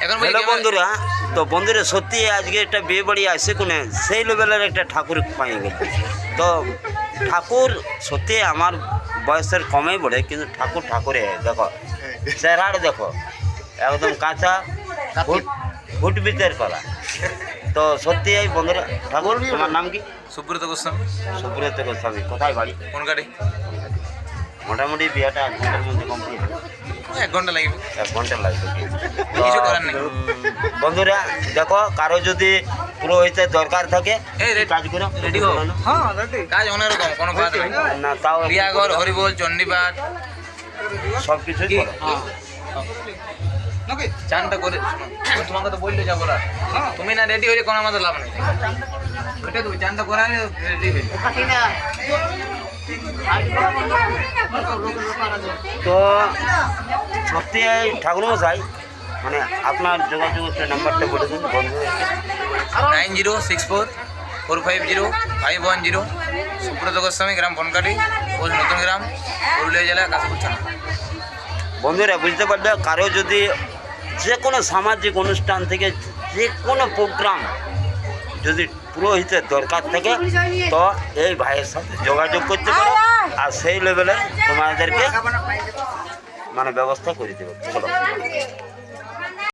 Hello বন্ধুরা, তো বন্ধুরা সত্যি আজকে একটা বিয়ে বাড়ি আসে কোনে সেই লেভেলের একটা ঠাকুর পাই গেল। তো ঠাকুর সত্যি আমার বয়সের কমেই বড়ে, কিন্তু ঠাকুর ঠাকুরে দেখো চেহারা দেখো একদম কাঁচা ফুট বিতের করা। তো সত্যি এই বন্ধুরা ঠাকুর, তোমার নাম কি? সুব্রত গোস্বামী। সুব্রত গোস্বামী। কোথায় বাড়ি? কোন গাড়ি? মোটামুটি বিয়েটা 1 ঘন্টার মধ্যে কমপ্লিট। 1 ঘন্টা লাগবে। 1 ঘন্টা লাগবে। কিছু করার নেই। বন্ধুরা দেখো, কারো যদি পুরোহিতের দরকার থাকে এই কাজ করো, রেডি হো। হ্যাঁ রেডি। কাজ অন্যরকম, কোনো কাজ নেই। না তাও বিয়াঘর, হরিবোল, চণ্ডীপাঠ সব কিছুই করো। চানটা করে শোনো, তোমাকে তো বললে যাবো না। তুমি না রেডি হইলে কোনো আমাদের লাভ নেই। ওইটা তুমি চানটা করালে রেডি হয়ে তো সত্যি এই ঠাকুর মশাই মানে আপনার যোগাযোগের নাম্বারটা বলে দিন বন্ধুদেরকে। 9064450510। সুব্রত গোস্বামী, গ্রাম বনকাটি, পোস্ট নতুন গ্রাম, পুরুলিয়া জেলা, কাশীপুর থানা। বন্ধুরা বুঝতে পারবে, কারো যদি যে কোনো সামাজিক অনুষ্ঠান থেকে যে কোনো প্রোগ্রাম যদি পুরোহিতের দরকার থাকে তো এই ভাইয়ের সাথে যোগাযোগ করতে পারো, আর সেই লেভেলে তোমাদেরকে মানে ব্যবস্থা করে দেবে। চলো।